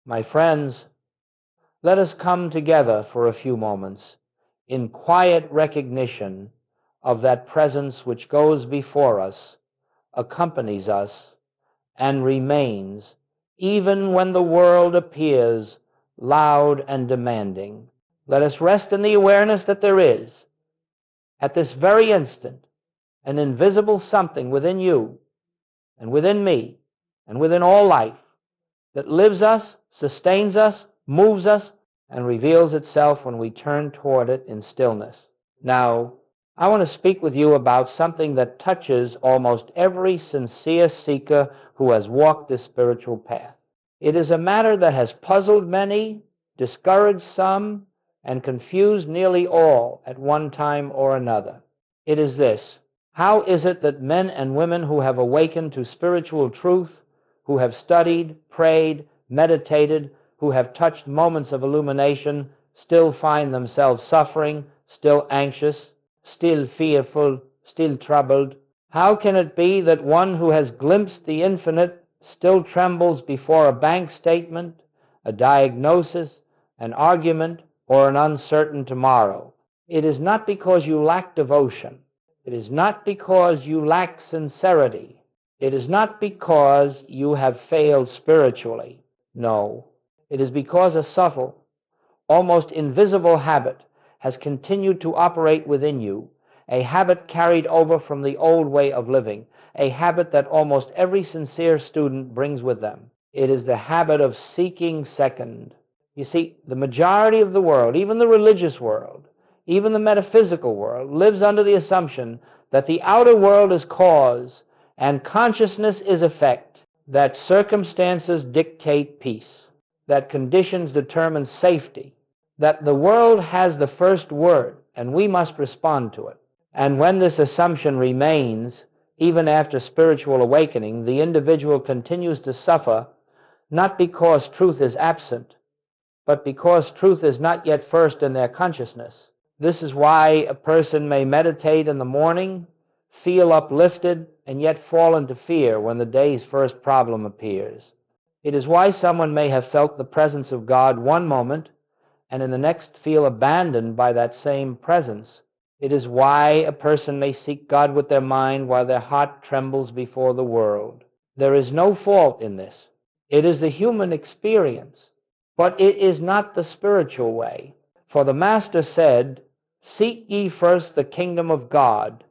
My friends, let us come together for a few moments in quiet recognition of that presence which goes before us, accompanies us, and remains even when the world appears loud and demanding. Let us rest in the awareness that there is, at this very instant, an invisible something within you and within me and within all life that lives us, sustains us, moves us, and reveals itself when we turn toward it in stillness. Now, I want to speak with you about something that touches almost every sincere seeker who has walked this spiritual path. It is a matter that has puzzled many, discouraged some, and confused nearly all at one time or another. It is this: how is it that men and women who have awakened to spiritual truth, who have studied, prayed, meditated, who have touched moments of illumination, still find themselves suffering, still anxious, still fearful, still troubled? How can it be that one who has glimpsed the infinite still trembles before a bank statement, a diagnosis, an argument, or an uncertain tomorrow? It is not because you lack devotion. It is not because you lack sincerity. It is not because you have failed spiritually. No, it is because a subtle, almost invisible habit has continued to operate within you, a habit carried over from the old way of living, a habit that almost every sincere student brings with them. It is the habit of seeking second. You see, the majority of the world, even the religious world, even the metaphysical world, lives under the assumption that the outer world is cause and consciousness is effect, that circumstances dictate peace, that conditions determine safety, that the world has the first word and we must respond to it. And when this assumption remains, even after spiritual awakening, the individual continues to suffer, not because truth is absent, but because truth is not yet first in their consciousness. This is why a person may meditate in the morning, feel uplifted, and yet fall into fear when the day's first problem appears. It is why someone may have felt the presence of God one moment, and in the next feel abandoned by that same presence. It is why a person may seek God with their mind while their heart trembles before the world. There is no fault in this. It is the human experience, but it is not the spiritual way. For the Master said, "Seek ye first the kingdom of God."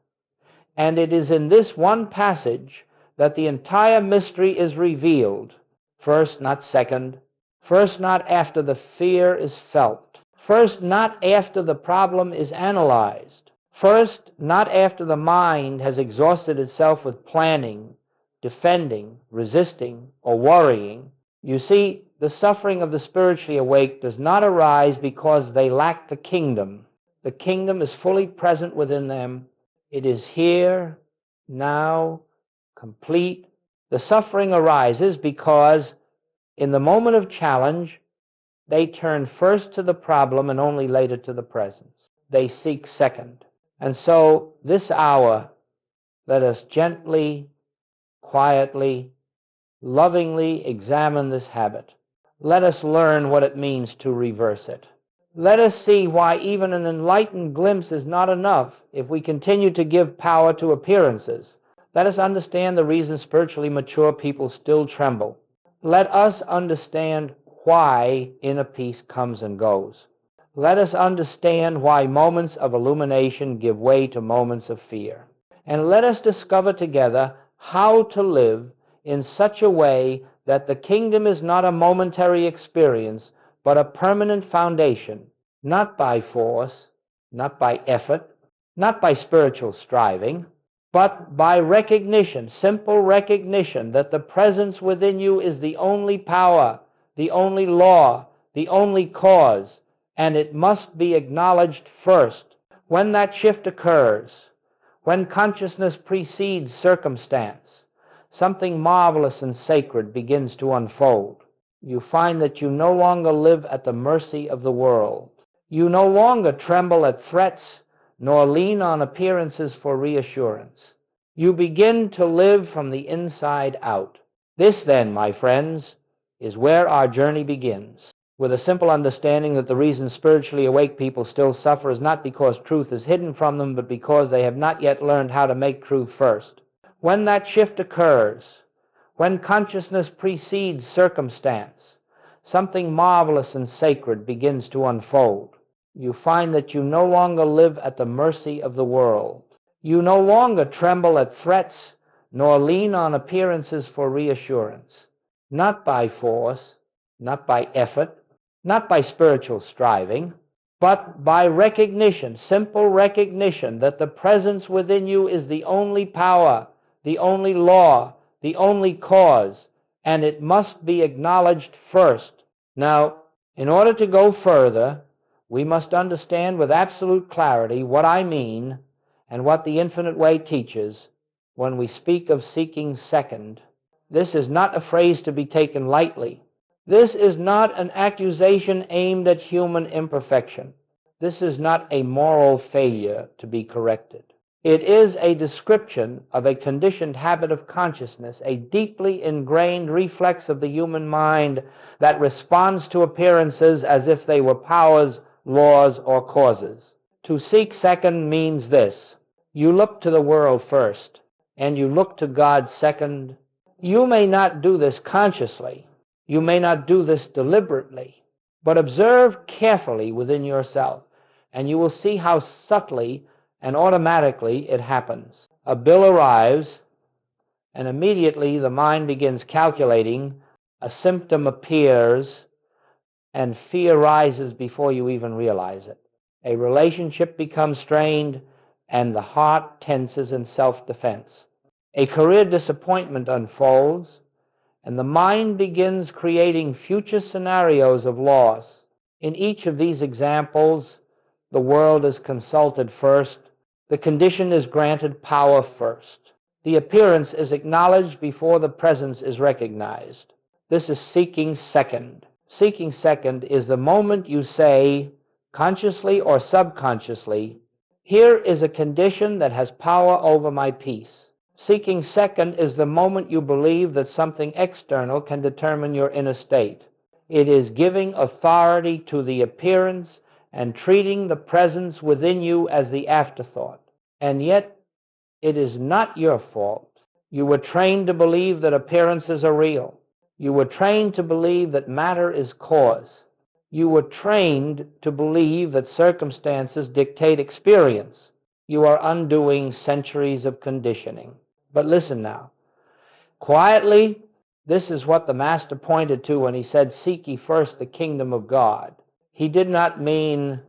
And it is in this one passage that the entire mystery is revealed. First, not second. First, not after the fear is felt. First, not after the problem is analyzed. First, not after the mind has exhausted itself with planning, defending, resisting, or worrying. You see, the suffering of the spiritually awake does not arise because they lack the kingdom. The kingdom is fully present within them. It is here, now, complete. The suffering arises because in the moment of challenge, they turn first to the problem and only later to the presence. They seek second. And so this hour, let us gently, quietly, lovingly examine this habit. Let us learn what it means to reverse it. Let us see why even an enlightened glimpse is not enough if we continue to give power to appearances. Let us understand the reason spiritually mature people still tremble. Let us understand why inner peace comes and goes. Let us understand why moments of illumination give way to moments of fear. And let us discover together how to live in such a way that the kingdom is not a momentary experience, but a permanent foundation, not by force, not by effort, not by spiritual striving, but by recognition, simple recognition that the presence within you is the only power, the only law, the only cause, and it must be acknowledged first. When that shift occurs, when consciousness precedes circumstance, something marvelous and sacred begins to unfold. You find that you no longer live at the mercy of the world. You no longer tremble at threats, nor lean on appearances for reassurance. You begin to live from the inside out. This then, my friends, is where our journey begins, with a simple understanding that the reason spiritually awake people still suffer is not because truth is hidden from them, but because they have not yet learned how to make truth first. When that shift occurs, when consciousness precedes circumstance, something marvelous and sacred begins to unfold. You find that you no longer live at the mercy of the world. You no longer tremble at threats, nor lean on appearances for reassurance. Not by force, not by effort, not by spiritual striving, but by recognition, simple recognition that the presence within you is the only power, the only law, the only cause, and it must be acknowledged first. Now, in order to go further, we must understand with absolute clarity what I mean and what the Infinite Way teaches when we speak of seeking second. This is not a phrase to be taken lightly. This is not an accusation aimed at human imperfection. This is not a moral failure to be corrected. It is a description of a conditioned habit of consciousness, a deeply ingrained reflex of the human mind that responds to appearances as if they were powers, laws, or causes. To seek second means this: you look to the world first, and you look to God second. You may not do this consciously, you may not do this deliberately, but observe carefully within yourself, and you will see how subtly and automatically it happens. A bill arrives, and immediately the mind begins calculating, a symptom appears, and fear rises before you even realize it. A relationship becomes strained, and the heart tenses in self-defense. A career disappointment unfolds, and the mind begins creating future scenarios of loss. In each of these examples, the world is consulted first. The condition is granted power first. The appearance is acknowledged before the presence is recognized. This is seeking second. Seeking second is the moment you say, consciously or subconsciously, here is a condition that has power over my peace. Seeking second is the moment you believe that something external can determine your inner state. It is giving authority to the appearance and treating the presence within you as the afterthought. And yet, it is not your fault. You were trained to believe that appearances are real. You were trained to believe that matter is cause. You were trained to believe that circumstances dictate experience. You are undoing centuries of conditioning. But listen now. Quietly, this is what the Master pointed to when he said, "Seek ye first the kingdom of God." He did not mean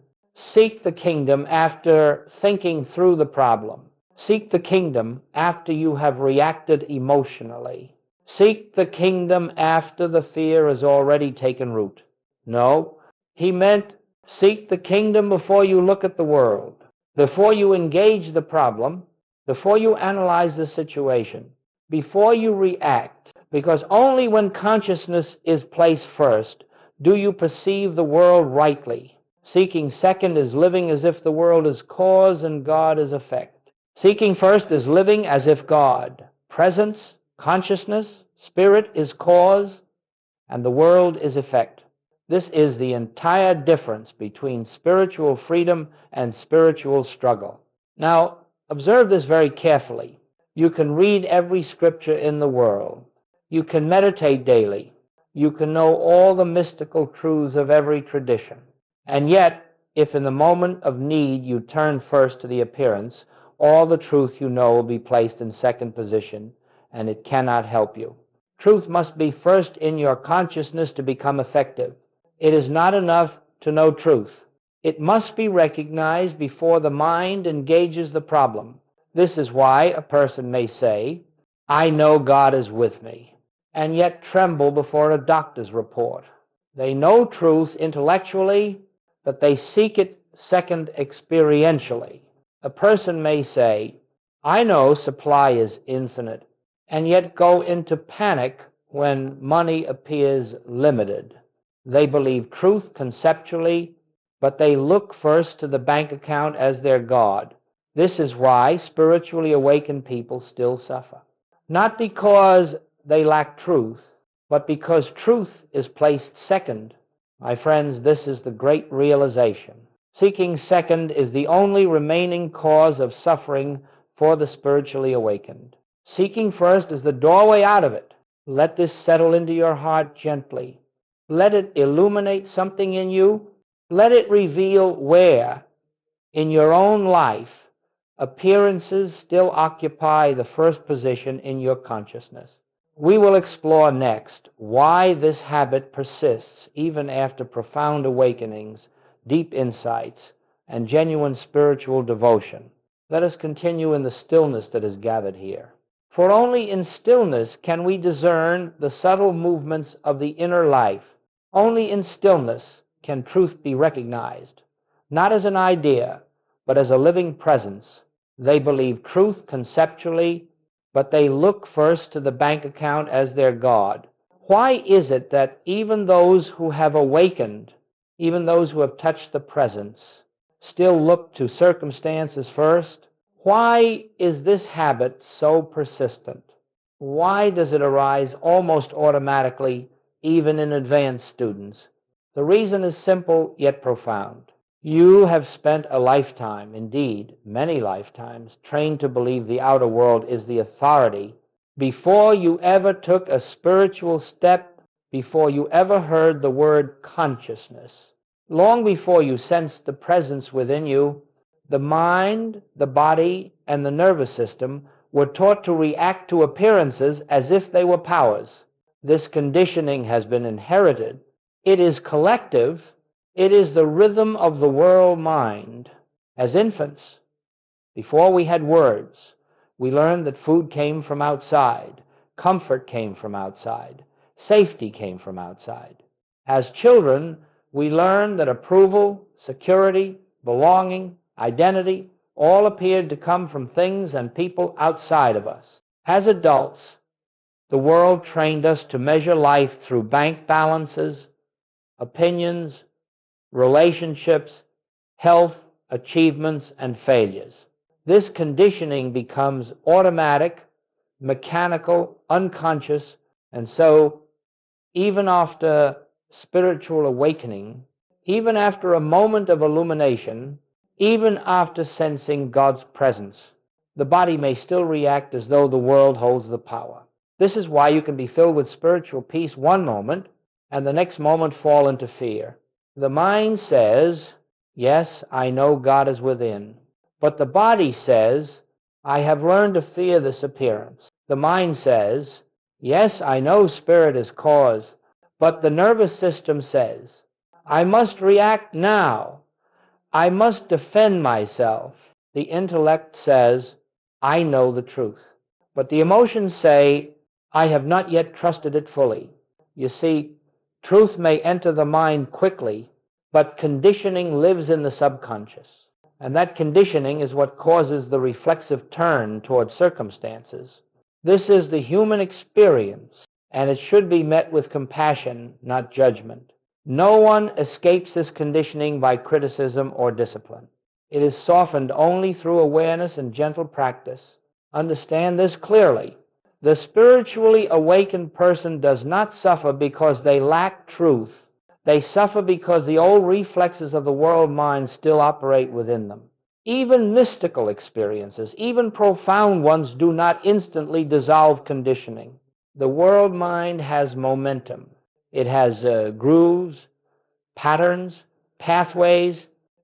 seek the kingdom after thinking through the problem. Seek the kingdom after you have reacted emotionally. Seek the kingdom after the fear has already taken root. No, he meant seek the kingdom before you look at the world, before you engage the problem, before you analyze the situation, before you react, because only when consciousness is placed first do you perceive the world rightly. Seeking second is living as if the world is cause and God is effect. Seeking first is living as if God, presence, consciousness, spirit is cause, and the world is effect. This is the entire difference between spiritual freedom and spiritual struggle. Now, observe this very carefully. You can read every scripture in the world. You can meditate daily. You can know all the mystical truths of every tradition. And yet, if in the moment of need you turn first to the appearance, all the truth you know will be placed in second position, and it cannot help you. Truth must be first in your consciousness to become effective. It is not enough to know truth. It must be recognized before the mind engages the problem. This is why a person may say, "I know God is with me," and yet tremble before a doctor's report. They know truth intellectually, but they seek it second experientially. A person may say, "I know supply is infinite," and yet go into panic when money appears limited. They believe truth conceptually, but they look first to the bank account as their God. This is why spiritually awakened people still suffer. Not because they lack truth, but because truth is placed second. My friends, this is the great realization. Seeking second is the only remaining cause of suffering for the spiritually awakened. Seeking first is the doorway out of it. Let this settle into your heart gently. Let it illuminate something in you. Let it reveal where, in your own life, appearances still occupy the first position in your consciousness. We will explore next why this habit persists even after profound awakenings, deep insights, and genuine spiritual devotion. Let us continue in the stillness that is gathered here. For only in stillness can we discern the subtle movements of the inner life. Only in stillness can truth be recognized, not as an idea, but as a living presence. They believe truth conceptually, but they look first to the bank account as their God. Why is it that even those who have awakened, even those who have touched the presence, still look to circumstances first? Why is this habit so persistent? Why does it arise almost automatically, even in advanced students? The reason is simple yet profound. You have spent a lifetime, indeed many lifetimes, trained to believe the outer world is the authority before you ever took a spiritual step, before you ever heard the word consciousness. Long before you sensed the presence within you, the mind, the body, and the nervous system were taught to react to appearances as if they were powers. This conditioning has been inherited. It is collective. It is the rhythm of the world mind. As infants, before we had words, we learned that food came from outside, comfort came from outside, safety came from outside. As children, we learned that approval, security, belonging, identity, all appeared to come from things and people outside of us. As adults, the world trained us to measure life through bank balances, opinions, relationships, health, achievements, and failures. This conditioning becomes automatic, mechanical, unconscious, and so even after spiritual awakening, even after a moment of illumination, even after sensing God's presence, the body may still react as though the world holds the power. This is why you can be filled with spiritual peace one moment and the next moment fall into fear. The mind says, yes, I know God is within. But the body says, I have learned to fear this appearance. The mind says, yes, I know spirit is cause. But the nervous system says, I must react now. I must defend myself. The intellect says, I know the truth. But the emotions say, I have not yet trusted it fully. You see, truth may enter the mind quickly, but conditioning lives in the subconscious. And that conditioning is what causes the reflexive turn toward circumstances. This is the human experience, and it should be met with compassion, not judgment. No one escapes this conditioning by criticism or discipline. It is softened only through awareness and gentle practice. Understand this clearly. The spiritually awakened person does not suffer because they lack truth. They suffer because the old reflexes of the world mind still operate within them. Even mystical experiences, even profound ones, do not instantly dissolve conditioning. The world mind has momentum. It has grooves, patterns, pathways.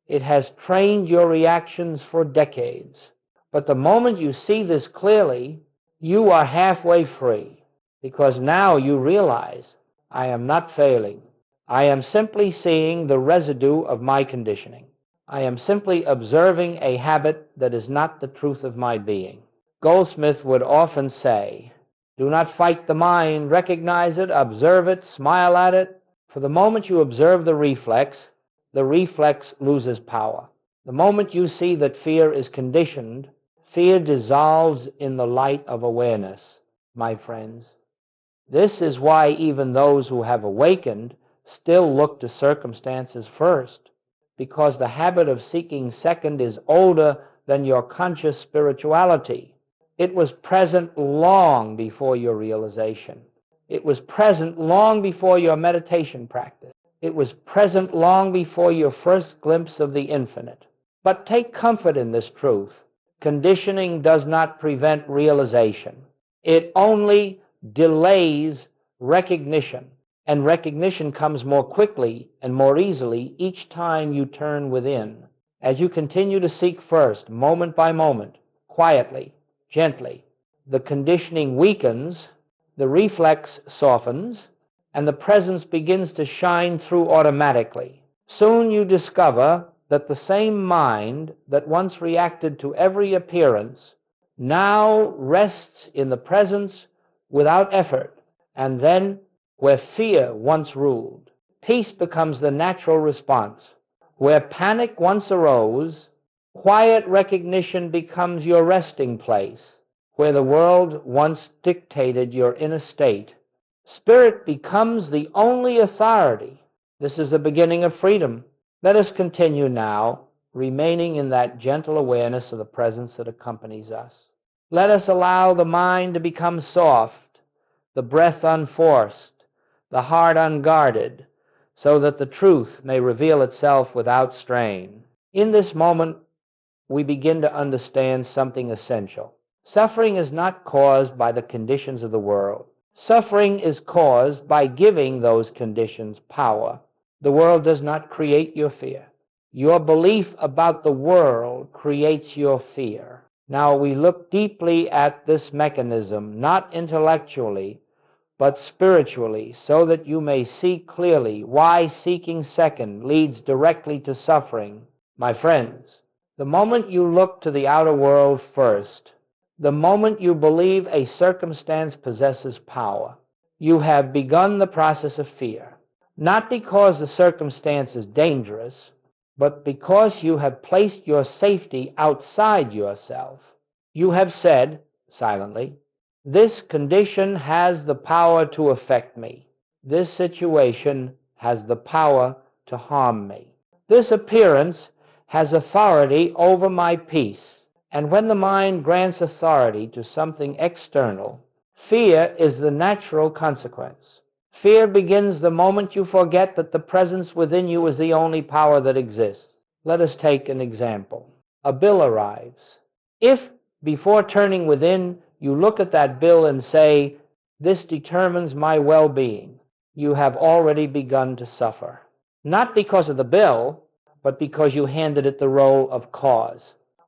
It has trained your reactions for decades. But the moment you see this clearly, you are halfway free, because now you realize, I am not failing. I am simply seeing the residue of my conditioning. I am simply observing a habit that is not the truth of my being. Goldsmith would often say, do not fight the mind, recognize it, observe it, smile at it. For the moment you observe the reflex loses power. The moment you see that fear is conditioned, fear dissolves in the light of awareness, my friends. This is why even those who have awakened still look to circumstances first, because the habit of seeking second is older than your conscious spirituality. It was present long before your realization. It was present long before your meditation practice. It was present long before your first glimpse of the infinite. But take comfort in this truth. Conditioning does not prevent realization. It only delays recognition. And recognition comes more quickly and more easily each time you turn within. As you continue to seek first, moment by moment, quietly, gently, the conditioning weakens, the reflex softens, and the presence begins to shine through automatically. Soon you discover that the same mind that once reacted to every appearance now rests in the presence without effort, and then where fear once ruled, peace becomes the natural response. Where panic once arose, quiet recognition becomes your resting place. Where the world once dictated your inner state, spirit becomes the only authority. This is the beginning of freedom. Let us continue now, remaining in that gentle awareness of the presence that accompanies us. Let us allow the mind to become soft, the breath unforced, the heart unguarded, so that the truth may reveal itself without strain. In this moment, we begin to understand something essential. Suffering is not caused by the conditions of the world. Suffering is caused by giving those conditions power. The world does not create your fear. Your belief about the world creates your fear. Now we look deeply at this mechanism, not intellectually, but spiritually, so that you may see clearly why seeking second leads directly to suffering. My friends, the moment you look to the outer world first, the moment you believe a circumstance possesses power, you have begun the process of fear. Not because the circumstance is dangerous, but because you have placed your safety outside yourself. You have said, silently, this condition has the power to affect me. This situation has the power to harm me. This appearance has authority over my peace. And when the mind grants authority to something external, fear is the natural consequence. Fear begins the moment you forget that the presence within you is the only power that exists. Let us take an example. A bill arrives. If, before turning within, you look at that bill and say, "This determines my well-being," you have already begun to suffer. Not because of the bill, but because you handed it the role of cause.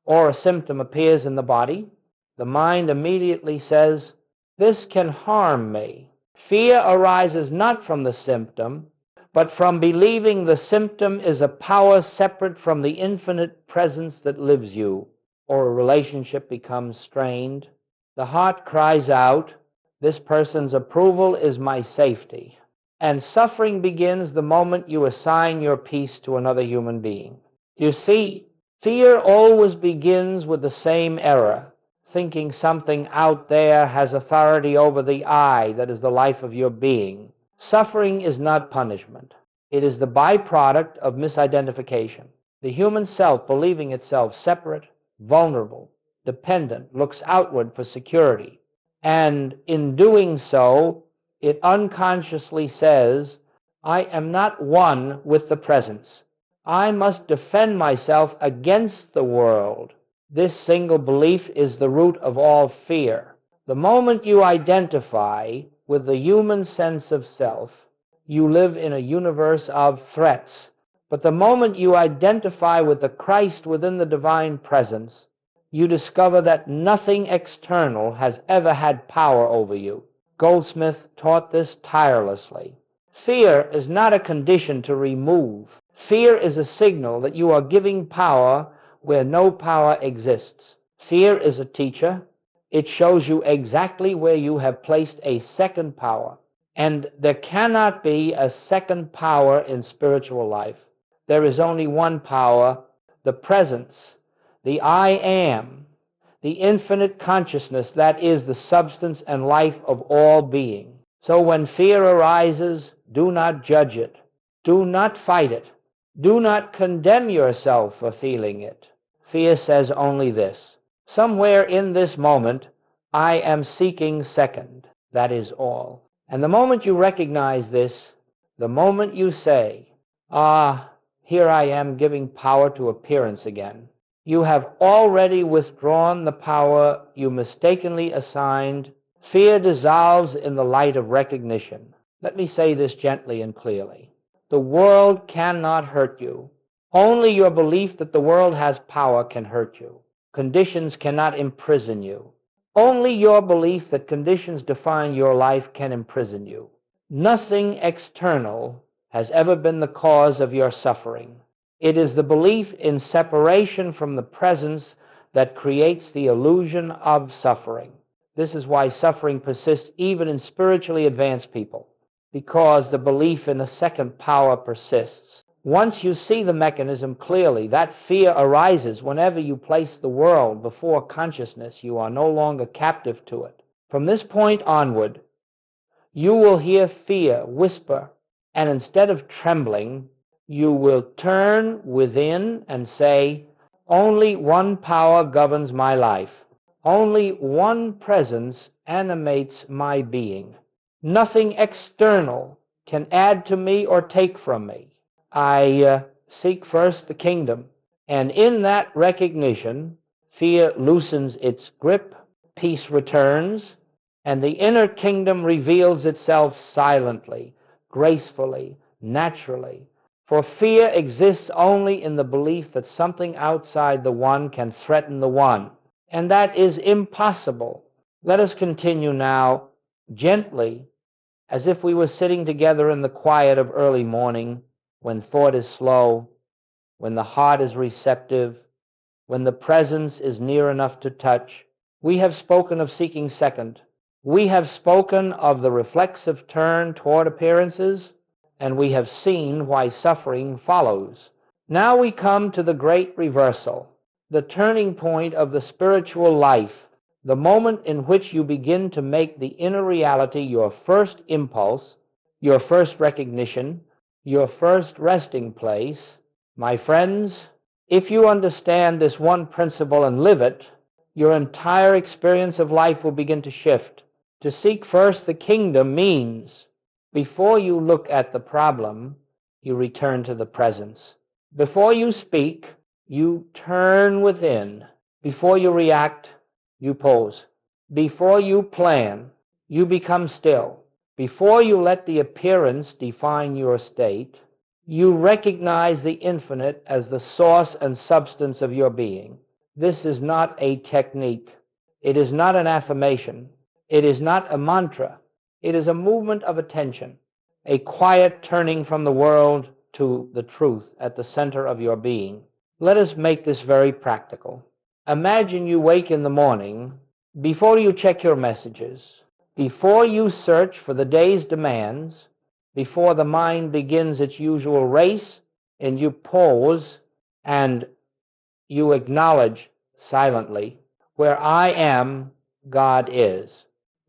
Or a symptom appears in the body, the mind immediately says, "This can harm me." Fear arises not from the symptom, but from believing the symptom is a power separate from the infinite presence that lives you, or a relationship becomes strained. The heart cries out, "This person's approval is my safety." And suffering begins the moment you assign your peace to another human being. You see, fear always begins with the same error, thinking something out there has authority over the I that is the life of your being. Suffering is not punishment. It is the byproduct of misidentification. The human self, believing itself separate, vulnerable, dependent, looks outward for security. And in doing so, it unconsciously says, "I am not one with the presence. I must defend myself against the world." This single belief is the root of all fear. The moment you identify with the human sense of self, you live in a universe of threats. But the moment you identify with the Christ within the divine presence, you discover that nothing external has ever had power over you. Goldsmith taught this tirelessly. Fear is not a condition to remove. Fear is a signal that you are giving power where no power exists. Fear is a teacher. It shows you exactly where you have placed a second power. And there cannot be a second power in spiritual life. There is only one power, the presence, the I am, the infinite consciousness that is the substance and life of all being. So when fear arises, do not judge it. Do not fight it. Do not condemn yourself for feeling it. Fear says only this: somewhere in this moment, I am seeking second. That is all. And the moment you recognize this, the moment you say, here I am giving power to appearance again, you have already withdrawn the power you mistakenly assigned. Fear dissolves in the light of recognition. Let me say this gently and clearly. The world cannot hurt you. Only your belief that the world has power can hurt you. Conditions cannot imprison you. Only your belief that conditions define your life can imprison you. Nothing external has ever been the cause of your suffering. It is the belief in separation from the presence that creates the illusion of suffering. This is why suffering persists even in spiritually advanced people, because the belief in a second power persists. Once you see the mechanism clearly, that fear arises whenever you place the world before consciousness. You are no longer captive to it. From this point onward, you will hear fear whisper, and instead of trembling, you will turn within and say, only one power governs my life. Only one presence animates my being. Nothing external can add to me or take from me. I seek first the kingdom, and in that recognition, fear loosens its grip, peace returns, and the inner kingdom reveals itself silently, gracefully, naturally. For fear exists only in the belief that something outside the one can threaten the one, and that is impossible. Let us continue now gently, as if we were sitting together in the quiet of early morning, when thought is slow, when the heart is receptive, when the presence is near enough to touch. We have spoken of seeking second. We have spoken of the reflexive turn toward appearances, and we have seen why suffering follows. Now we come to the great reversal, the turning point of the spiritual life, the moment in which you begin to make the inner reality your first impulse, your first recognition, your first resting place. My friends, if you understand this one principle and live it, your entire experience of life will begin to shift. To seek first the kingdom means, before you look at the problem, you return to the presence. Before you speak, you turn within. Before you react, you pause. Before you plan, you become still. Before you let the appearance define your state, you recognize the infinite as the source and substance of your being. This is not a technique. It is not an affirmation. It is not a mantra. It is a movement of attention, a quiet turning from the world to the truth at the center of your being. Let us make this very practical. Imagine you wake in the morning, before you check your messages, before you search for the day's demands, before the mind begins its usual race, and you pause and you acknowledge silently, where I am, God is.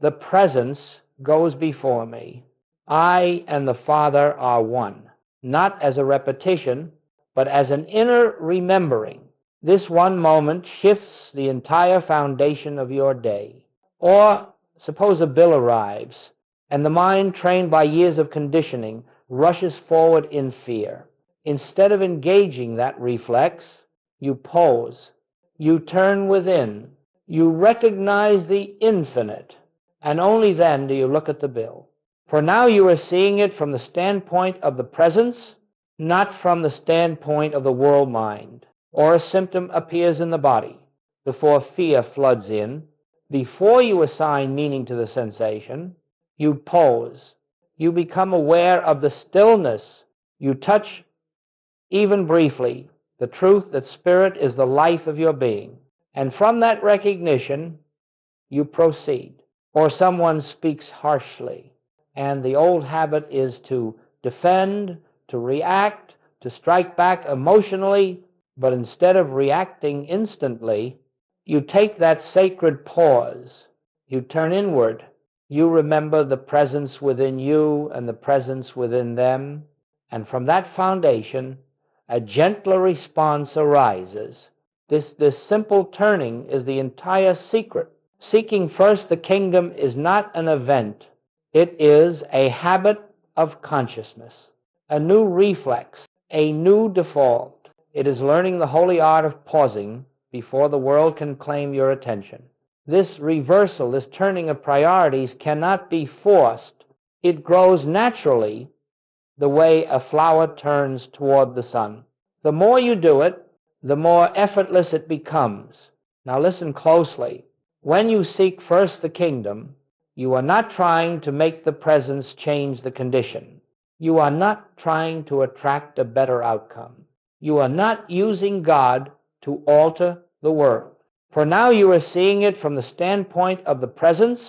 The presence goes before me. I and the Father are one, not as a repetition, but as an inner remembering. This one moment shifts the entire foundation of your day. Or suppose a bill arrives, and the mind, trained by years of conditioning, rushes forward in fear. Instead of engaging that reflex, you pause. You turn within. You recognize the infinite, and only then do you look at the bill. For now you are seeing it from the standpoint of the presence, not from the standpoint of the world mind. Or a symptom appears in the body before fear floods in. Before you assign meaning to the sensation, you pause. You become aware of the stillness. You touch, even briefly, the truth that spirit is the life of your being. And from that recognition, you proceed. Or someone speaks harshly, and the old habit is to defend, to react, to strike back emotionally. But instead of reacting instantly, you take that sacred pause. You turn inward. You remember the presence within you and the presence within them. And from that foundation, a gentler response arises. This simple turning is the entire secret. Seeking first the kingdom is not an event. It is a habit of consciousness, a new reflex, a new default. It is learning the holy art of pausing before the world can claim your attention. This reversal, this turning of priorities cannot be forced. It grows naturally the way a flower turns toward the sun. The more you do it, the more effortless it becomes. Now listen closely. When you seek first the kingdom, you are not trying to make the presence change the condition. You are not trying to attract a better outcome. You are not using God to alter the world. For now you are seeing it from the standpoint of the presence,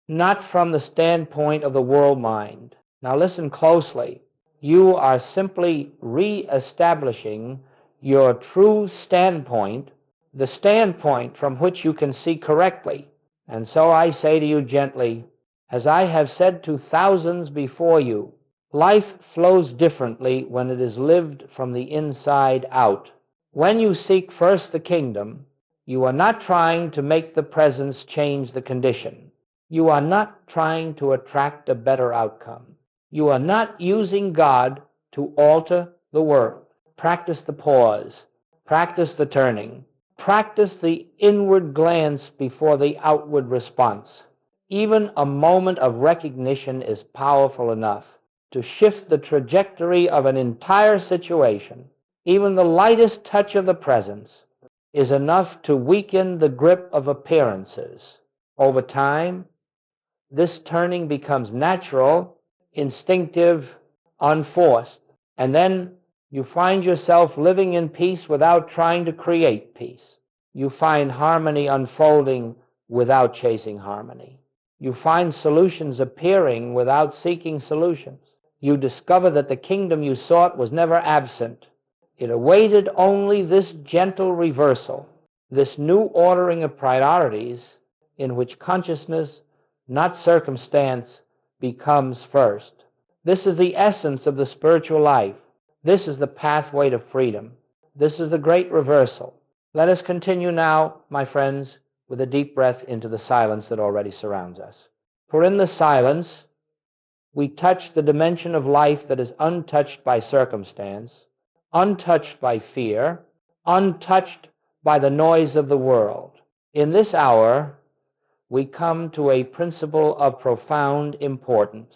not from the standpoint of the world mind. Now listen closely. You are simply re-establishing your true standpoint, the standpoint from which you can see correctly. And so I say to you gently, as I have said to thousands before you, life flows differently when it is lived from the inside out. When you seek first the kingdom, you are not trying to make the presence change the condition. You are not trying to attract a better outcome. You are not using God to alter the world. Practice the pause. Practice the turning. Practice the inward glance before the outward response. Even a moment of recognition is powerful enough to shift the trajectory of an entire situation. Even the lightest touch of the presence is enough to weaken the grip of appearances. Over time, this turning becomes natural, instinctive, unforced, and then you find yourself living in peace without trying to create peace. You find harmony unfolding without chasing harmony. You find solutions appearing without seeking solutions. You discover that the kingdom you sought was never absent. It awaited only this gentle reversal, this new ordering of priorities in which consciousness, not circumstance, becomes first. This is the essence of the spiritual life. This is the pathway to freedom. This is the great reversal. Let us continue now, my friends, with a deep breath into the silence that already surrounds us. For in the silence, we touch the dimension of life that is untouched by circumstance, untouched by fear, untouched by the noise of the world. In this hour, we come to a principle of profound importance,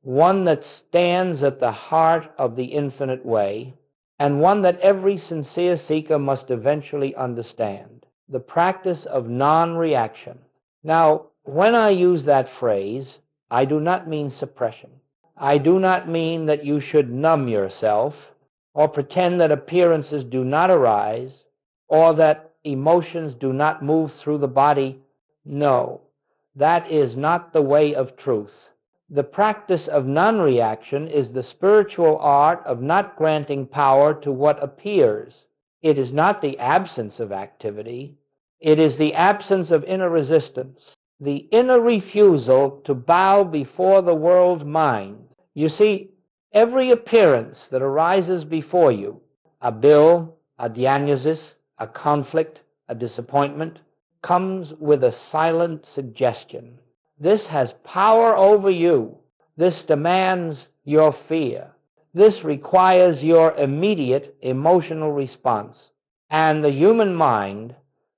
one that stands at the heart of the infinite way, and one that every sincere seeker must eventually understand: the practice of non-reaction. Now, when I use that phrase, I do not mean suppression. I do not mean that you should numb yourself or pretend that appearances do not arise or that emotions do not move through the body. No, that is not the way of truth. The practice of non-reaction is the spiritual art of not granting power to what appears. It is not the absence of activity. It is the absence of inner resistance, the inner refusal to bow before the world mind. You see, every appearance that arises before you, a bill, a diagnosis, a conflict, a disappointment, comes with a silent suggestion. This has power over you. This demands your fear. This requires your immediate emotional response. And the human mind,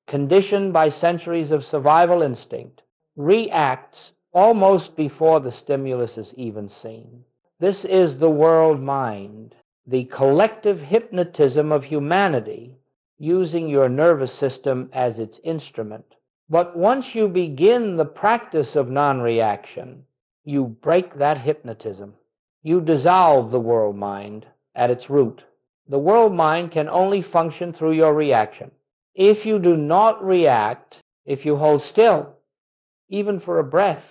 conditioned by centuries of survival instinct, reacts almost before the stimulus is even seen. This is the world mind, the collective hypnotism of humanity, using your nervous system as its instrument. But once you begin the practice of non-reaction, you break that hypnotism. You dissolve the world mind at its root. The world mind can only function through your reaction. If you do not react, if you hold still, even for a breath,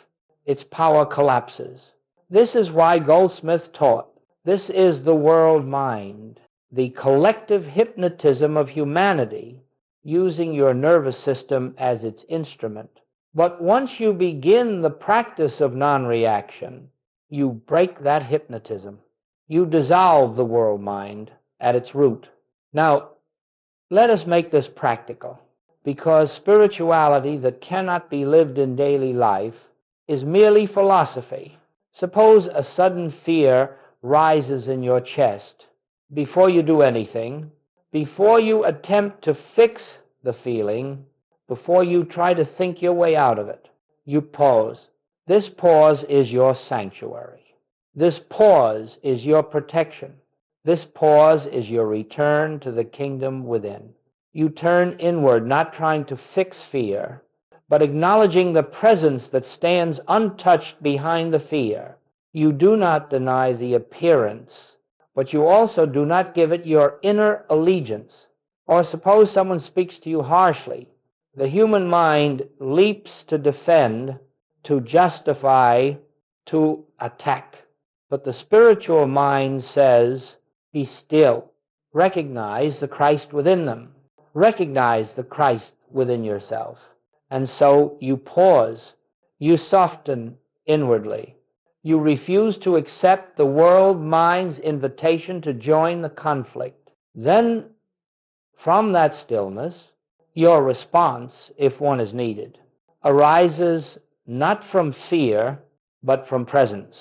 its power collapses. This is why Goldsmith taught, this is the world mind, the collective hypnotism of humanity, using your nervous system as its instrument. But once you begin the practice of non-reaction, you break that hypnotism. You dissolve the world mind at its root. Now, let us make this practical, because spirituality that cannot be lived in daily life is merely philosophy. Suppose a sudden fear rises in your chest. Before you do anything, before you attempt to fix the feeling, before you try to think your way out of it, you pause. This pause is your sanctuary. This pause is your protection. This pause is your return to the kingdom within. You turn inward, not trying to fix fear, but acknowledging the presence that stands untouched behind the fear. You do not deny the appearance, but you also do not give it your inner allegiance. Or suppose someone speaks to you harshly. The human mind leaps to defend, to justify, to attack. But the spiritual mind says, be still. Recognize the Christ within them. Recognize the Christ within yourself. And so you pause. You soften inwardly. You refuse to accept the world mind's invitation to join the conflict. Then, from that stillness, your response, if one is needed, arises not from fear, but from presence.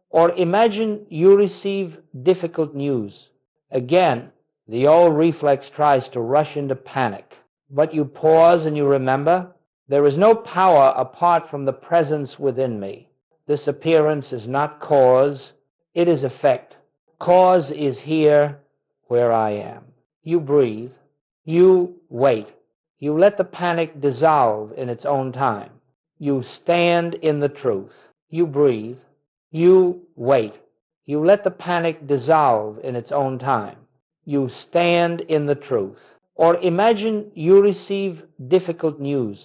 Or imagine you receive difficult news. Again, the old reflex tries to rush into panic. But you pause and you remember, there is no power apart from the presence within me. This appearance is not cause, it is effect. Cause is here where I am. You breathe. You wait. You let the panic dissolve in its own time. You stand in the truth. You breathe. You wait. You let the panic dissolve in its own time. You stand in the truth. Or imagine you receive difficult news.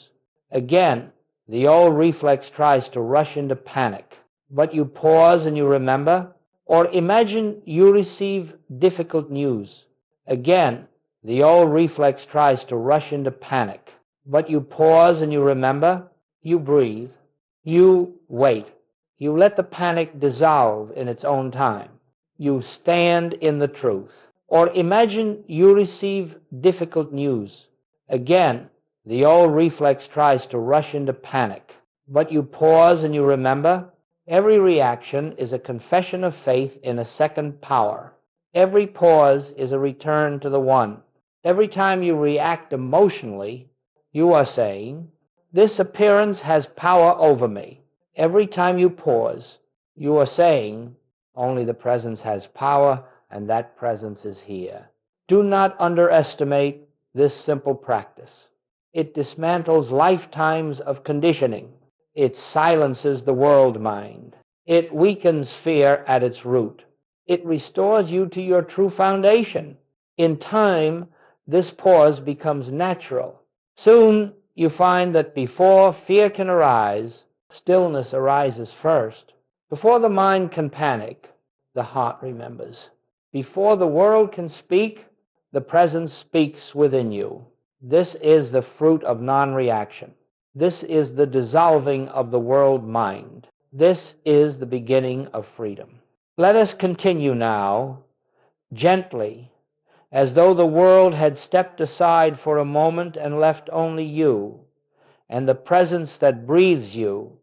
Again, the old reflex tries to rush into panic. But you pause and you remember. Or imagine you receive difficult news. Again, the old reflex tries to rush into panic. But you pause and you remember. You breathe. You wait. You let the panic dissolve in its own time. You stand in the truth. Or imagine you receive difficult news. Again, the old reflex tries to rush into panic. But you pause and you remember. Every reaction is a confession of faith in a second power. Every pause is a return to the one. Every time you react emotionally, you are saying, this appearance has power over me. Every time you pause, you are saying, only the presence has power, and that presence is here. Do not underestimate this simple practice. It dismantles lifetimes of conditioning. It silences the world mind. It weakens fear at its root. It restores you to your true foundation. In time, this pause becomes natural. Soon, you find that before fear can arise, stillness arises first. Before the mind can panic, the heart remembers. Before the world can speak, the presence speaks within you. This is the fruit of non-reaction. This is the dissolving of the world mind. This is the beginning of freedom. Let us continue now, gently, as though the world had stepped aside for a moment and left only you, and the presence that breathes you,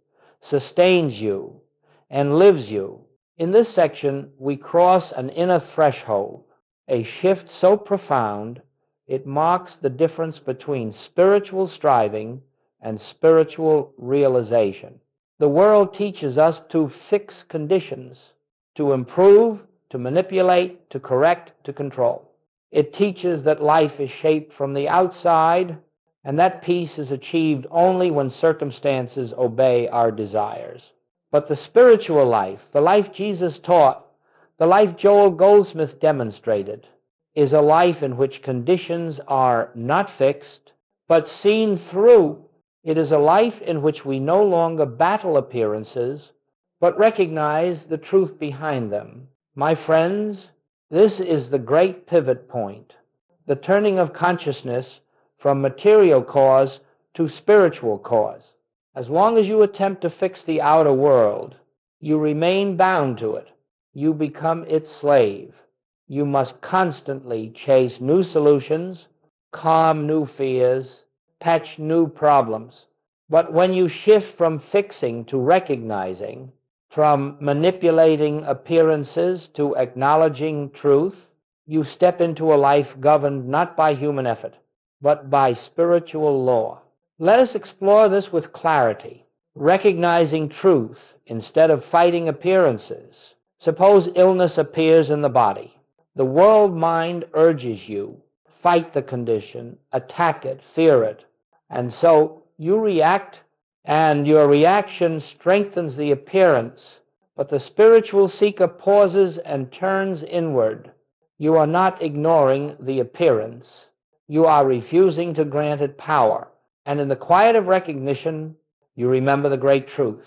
sustains you, and lives you. In this section, we cross an inner threshold, a shift so profound it marks the difference between spiritual striving and spiritual realization. The world teaches us to fix conditions, to improve, to manipulate, to correct, to control. It teaches that life is shaped from the outside, and that peace is achieved only when circumstances obey our desires. But the spiritual life, the life Jesus taught, the life Joel Goldsmith demonstrated, is a life in which conditions are not fixed, but seen through. It is a life in which we no longer battle appearances, but recognize the truth behind them. My friends, this is the great pivot point, the turning of consciousness from material cause to spiritual cause. As long as you attempt to fix the outer world, you remain bound to it. You become its slave. You must constantly chase new solutions, calm new fears, patch new problems. But when you shift from fixing to recognizing, From manipulating appearances to acknowledging truth, you step into a life governed not by human effort, but by spiritual law. Let us explore this with clarity, recognizing truth instead of fighting appearances. Suppose illness appears in the body. The world mind urges you, fight the condition, attack it, fear it, and so you react, and your reaction strengthens the appearance, but the spiritual seeker pauses and turns inward. You are not ignoring the appearance. You are refusing to grant it power. And in the quiet of recognition, you remember the great truth.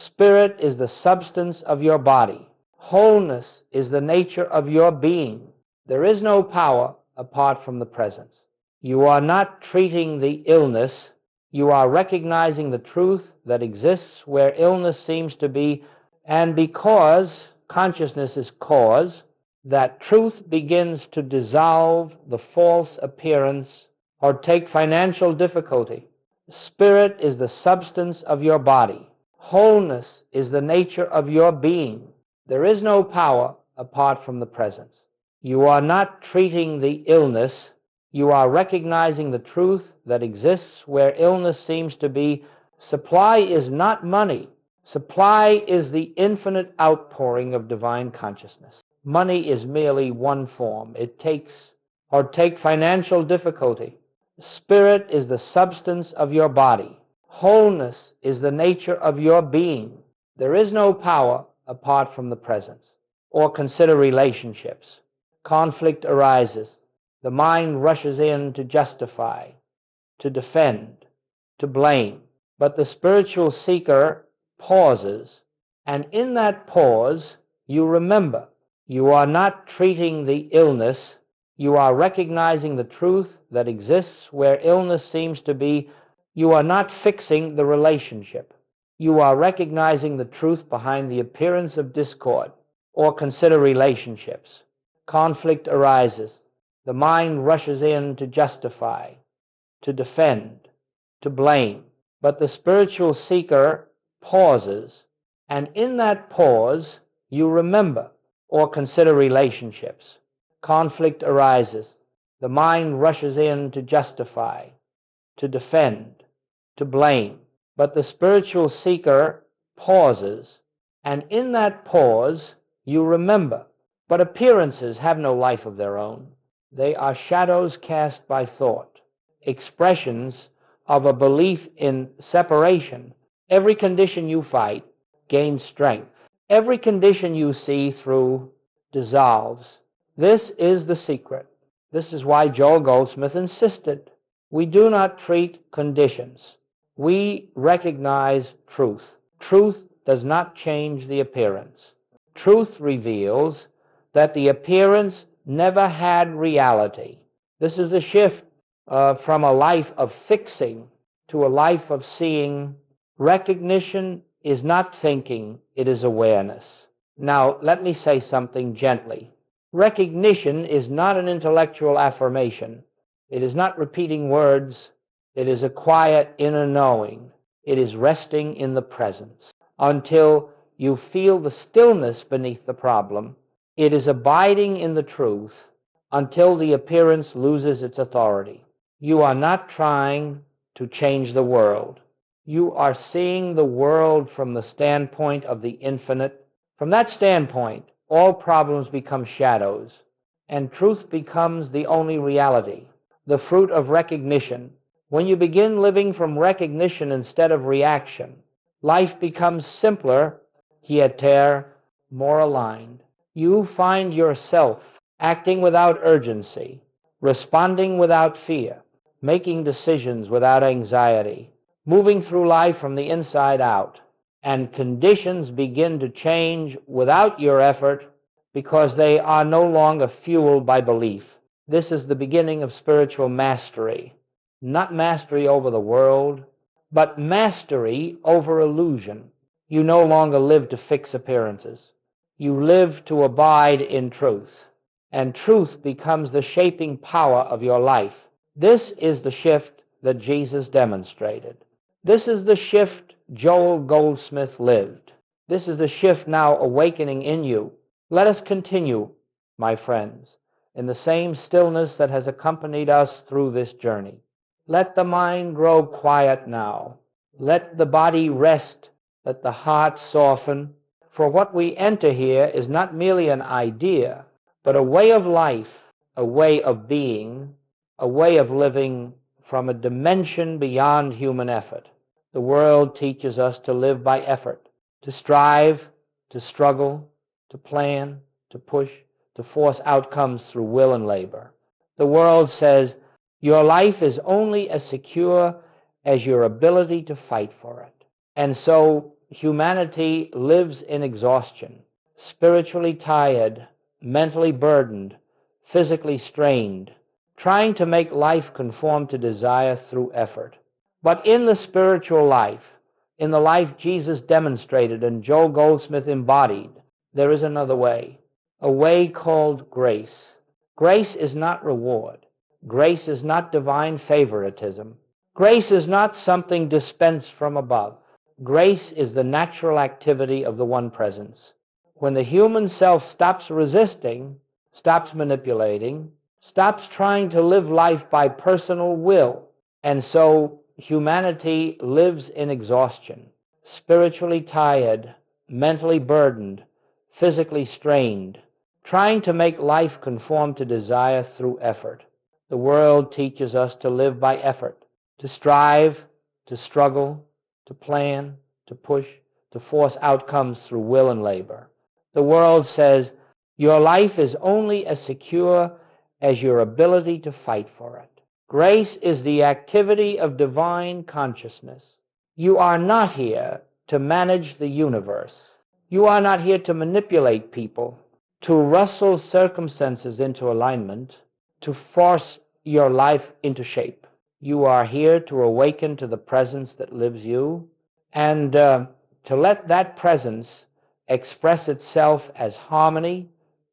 Spirit is the substance of your body. Wholeness is the nature of your being. There is no power apart from the presence. You are not treating the illness. You are recognizing the truth that exists where illness seems to be, and because consciousness is cause, that truth begins to dissolve the false appearance. Or take financial difficulty. Spirit is the substance of your body. Wholeness is the nature of your being. There is no power apart from the presence. You are not treating the illness. You are recognizing the truth that exists where illness seems to be. Supply is not money. Supply is the infinite outpouring of divine consciousness. Money is merely one form. Take financial difficulty. Spirit is the substance of your body. Wholeness is the nature of your being. There is no power apart from the presence. Or consider relationships. Conflict arises. The mind rushes in to justify, to defend, to blame. But the spiritual seeker pauses, and in that pause, you remember. You are not treating the illness. You are recognizing the truth that exists where illness seems to be. You are not fixing the relationship. You are recognizing the truth behind the appearance of discord. Or consider relationships. Conflict arises. The mind rushes in to justify, to defend, to blame. But the spiritual seeker pauses, and in that pause, you remember. Or consider relationships. Conflict arises. The mind rushes in to justify, to defend, to blame. But the spiritual seeker pauses, and in that pause, you remember. But appearances have no life of their own. They are shadows cast by thought, expressions of a belief in separation. Every condition you fight gains strength. Every condition you see through dissolves. This is the secret. This is why Joel Goldsmith insisted. We do not treat conditions. We recognize truth. Truth does not change the appearance. Truth reveals that the appearance never had reality. This is a shift from a life of fixing to a life of seeing. Recognition is not thinking, it is awareness. Now, let me say something gently. Recognition is not an intellectual affirmation. It is not repeating words. It is a quiet inner knowing. It is resting in the presence. Until you feel the stillness beneath the problem, it is abiding in the truth until the appearance loses its authority. You are not trying to change the world. You are seeing the world from the standpoint of the infinite. From that standpoint, all problems become shadows, and truth becomes the only reality, the fruit of recognition. When you begin living from recognition instead of reaction, life becomes simpler, quieter, more aligned. You find yourself acting without urgency, responding without fear, making decisions without anxiety, moving through life from the inside out, and conditions begin to change without your effort because they are no longer fueled by belief. This is the beginning of spiritual mastery. Not mastery over the world, but mastery over illusion. You no longer live to fix appearances. You live to abide in truth, and truth becomes the shaping power of your life. This is the shift that Jesus demonstrated. This is the shift Joel Goldsmith lived. This is the shift now awakening in you. Let us continue, my friends, in the same stillness that has accompanied us through this journey. Let the mind grow quiet now. Let the body rest. Let the heart soften. For what we enter here is not merely an idea, but a way of life, a way of being, a way of living from a dimension beyond human effort. The world teaches us to live by effort, to strive, to struggle, to plan, to push, to force outcomes through will and labor. The world says your life is only as secure as your ability to fight for it. And so humanity lives in exhaustion, spiritually tired, mentally burdened, physically strained, trying to make life conform to desire through effort. But in the spiritual life, in the life Jesus demonstrated and Joel Goldsmith embodied, there is another way, a way called grace. Grace is not reward. Grace is not divine favoritism. Grace is not something dispensed from above. Grace is the natural activity of the One Presence. When the human self stops resisting, stops manipulating, stops trying to live life by personal will, and so humanity lives in exhaustion, spiritually tired, mentally burdened, physically strained, trying to make life conform to desire through effort. The world teaches us to live by effort, to strive, to struggle, to plan, to push, to force outcomes through will and labor. The world says your life is only as secure as your ability to fight for it. Grace is the activity of divine consciousness. You are not here to manage the universe. You are not here to manipulate people, to wrestle circumstances into alignment, to force your life into shape. You are here to awaken to the presence that lives you and to let that presence express itself as harmony,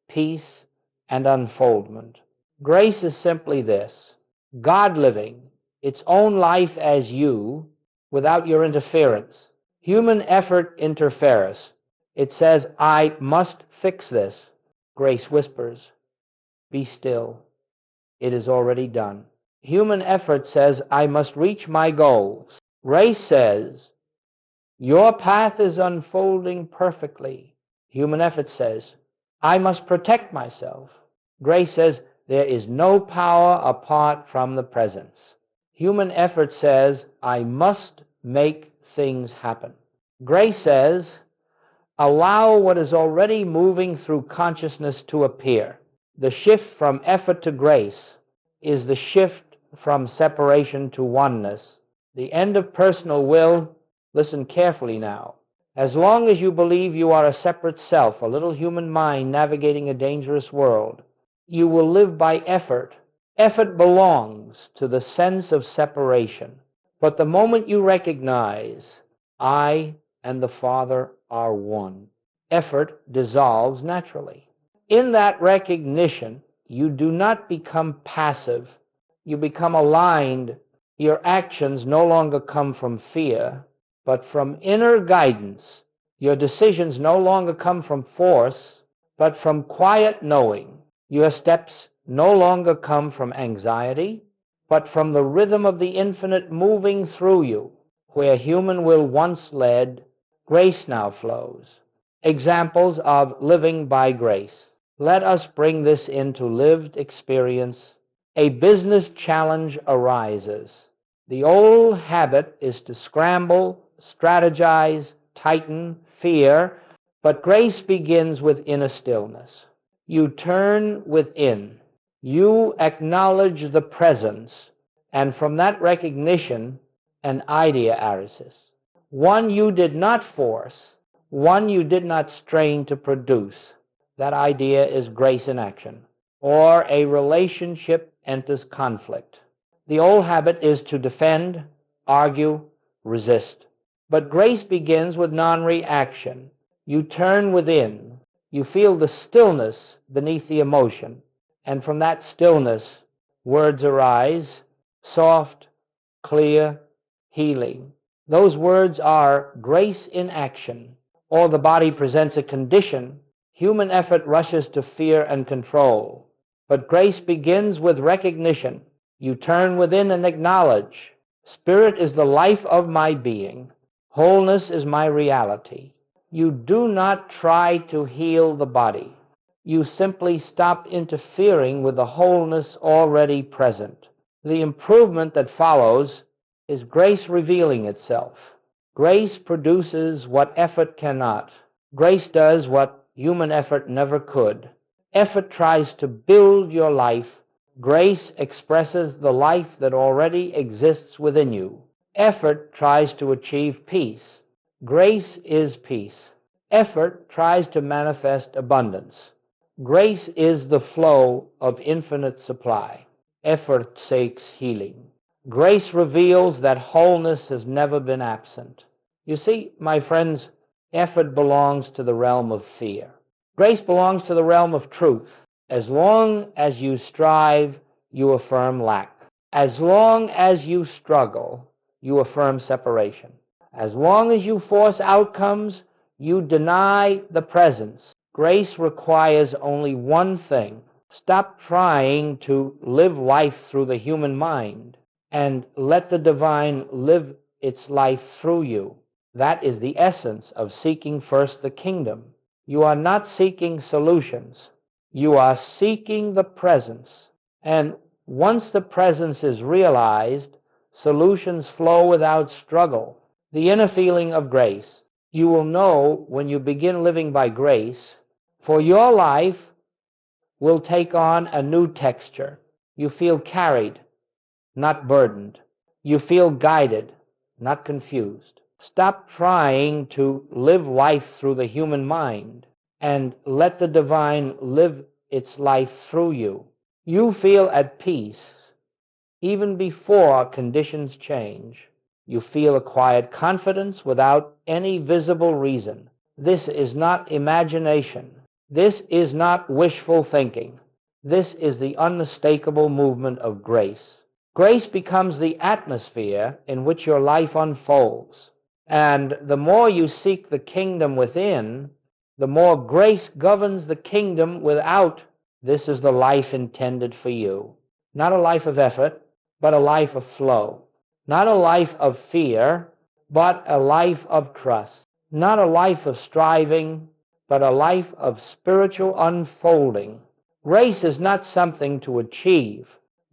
peace, and unfoldment. Grace is simply this: God living its own life as you without your interference. Human effort interferes. It says, I must fix this. Grace whispers, be still. It is already done. Human effort says, I must reach my goals. Grace says, your path is unfolding perfectly. Human effort says, I must protect myself. Grace says, there is no power apart from the presence. Human effort says, I must make things happen. Grace says, allow what is already moving through consciousness to appear. The shift from effort to grace is the shift from separation to oneness. The end of personal will, listen carefully now. As long as you believe you are a separate self, a little human mind navigating a dangerous world, you will live by effort. Effort belongs to the sense of separation. But the moment you recognize, I and the Father are one, effort dissolves naturally. In that recognition, you do not become passive. You become aligned. Your actions no longer come from fear, but from inner guidance. Your decisions no longer come from force, but from quiet knowing. Your steps no longer come from anxiety, but from the rhythm of the infinite moving through you. Where human will once led, grace now flows. Examples of living by grace. Let us bring this into lived experience. A business challenge arises. The old habit is to scramble, strategize, tighten, fear, but grace begins with inner stillness. You turn within. You acknowledge the presence, and from that recognition, an idea arises. One you did not force, one you did not strain to produce. That idea is grace in action. Or a relationship enters conflict. The old habit is to defend, argue, resist. But grace begins with non-reaction. You turn within. You feel the stillness beneath the emotion. And from that stillness, words arise, soft, clear, healing. Those words are grace in action. or the body presents a condition, human effort rushes to fear and control. But grace begins with recognition. You turn within and acknowledge, Spirit is the life of my being. Wholeness is my reality. You do not try to heal the body. You simply stop interfering with the wholeness already present. The improvement that follows is grace revealing itself. Grace produces what effort cannot. Grace does what human effort never could. Effort tries to build your life. Grace expresses the life that already exists within you. Effort tries to achieve peace. Grace is peace. Effort tries to manifest abundance. Grace is the flow of infinite supply. Effort seeks healing. Grace reveals that wholeness has never been absent. You see, my friends, effort belongs to the realm of fear. Grace belongs to the realm of truth. As long as you strive, you affirm lack. As long as you struggle, you affirm separation. As long as you force outcomes, you deny the presence. Grace requires only one thing. Stop trying to live life through the human mind and let the divine live its life through you. That is the essence of seeking first the kingdom. You are not seeking solutions. You are seeking the presence. And once the presence is realized, solutions flow without struggle. The inner feeling of grace. You will know when you begin living by grace, for your life will take on a new texture. You feel carried, not burdened. You feel guided, not confused. Stop trying to live life through the human mind and let the divine live its life through you. You feel at peace even before conditions change. You feel a quiet confidence without any visible reason. This is not imagination. This is not wishful thinking. This is the unmistakable movement of grace. Grace becomes the atmosphere in which your life unfolds. And the more you seek the kingdom within, the more grace governs the kingdom without. This is the life intended for you. Not a life of effort, but a life of flow. Not a life of fear, but a life of trust. Not a life of striving, but a life of spiritual unfolding. Grace is not something to achieve.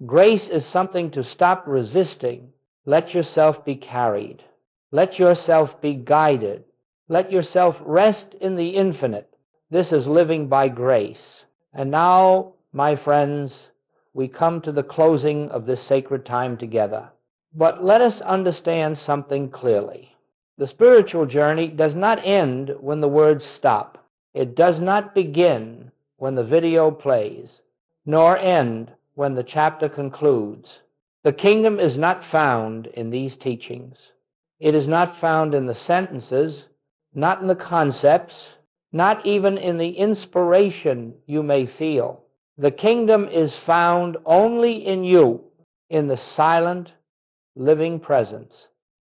Grace is something to stop resisting. Let yourself be carried. Let yourself be guided. Let yourself rest in the infinite. This is living by grace. And now, my friends, we come to the closing of this sacred time together. But let us understand something clearly. The spiritual journey does not end when the words stop. It does not begin when the video plays, nor end when the chapter concludes. The kingdom is not found in these teachings. It is not found in the sentences, not in the concepts, not even in the inspiration you may feel. The kingdom is found only in you, in the silent, living presence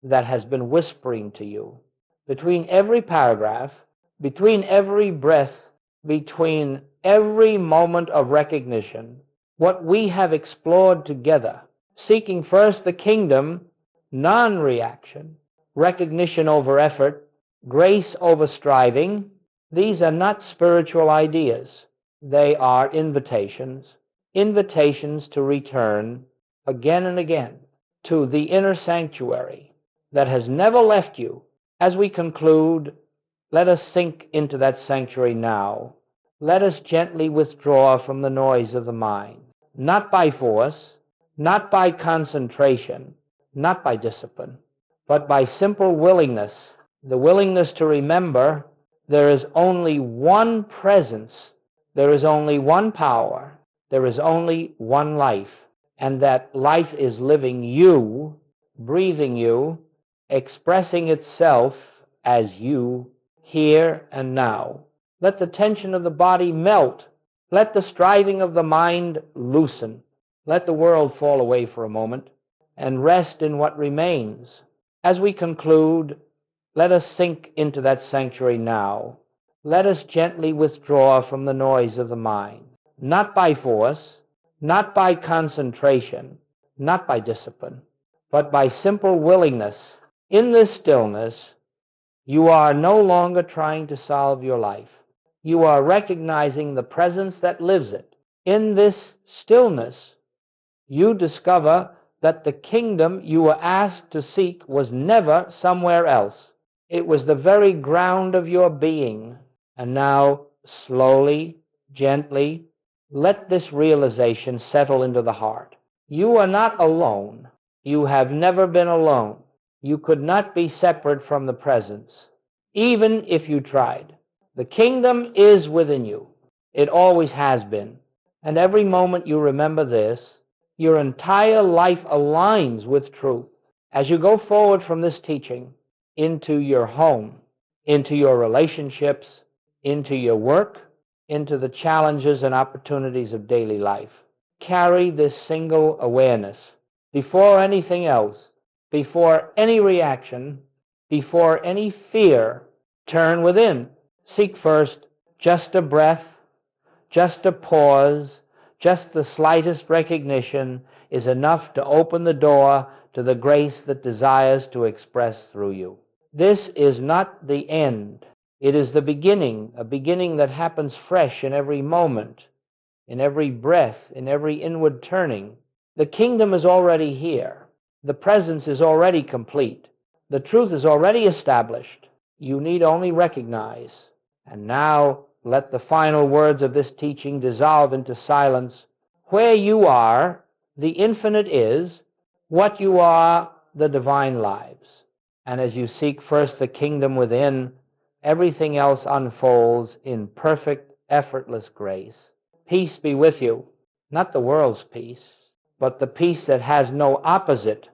that has been whispering to you. Between every paragraph, between every breath, between every moment of recognition, what we have explored together, seeking first the kingdom, non-reaction, recognition over effort, grace over striving, these are not spiritual ideas. They are invitations, invitations to return again and again to the inner sanctuary that has never left you. As we conclude, let us sink into that sanctuary now. Let us gently withdraw from the noise of the mind, not by force, not by concentration, not by discipline, but by simple willingness, the willingness to remember there is only one presence, there is only one power, there is only one life, and that life is living you, breathing you, expressing itself as you, here and now. Let the tension of the body melt. Let the striving of the mind loosen. Let the world fall away for a moment and rest in what remains. As we conclude, Let us sink into that sanctuary now. Let us gently withdraw from the noise of the mind, not by force, not by concentration, not by discipline, but by simple willingness. In this stillness, you are no longer trying to solve your life. You are recognizing the presence that lives it. In this stillness, you discover that the kingdom you were asked to seek was never somewhere else. It was the very ground of your being. And now, slowly, gently, let this realization settle into the heart. You are not alone. You have never been alone. You could not be separate from the presence, even if you tried. The kingdom is within you. It always has been. And every moment you remember this, your entire life aligns with truth. As you go forward from this teaching into your home, into your relationships, into your work, into the challenges and opportunities of daily life, carry this single awareness. Before anything else, before any reaction, before any fear, turn within. Seek first just a breath, just a pause, just the slightest recognition is enough to open the door to the grace that desires to express through you. This is not the end. It is the beginning, a beginning that happens fresh in every moment, in every breath, in every inward turning. The kingdom is already here. The presence is already complete. The truth is already established. You need only recognize. And now let the final words of this teaching dissolve into silence. Where you are, the infinite is. What you are, the divine lives. And as you seek first the kingdom within, everything else unfolds in perfect, effortless grace. Peace be with you. Not the world's peace, but the peace that has no opposite,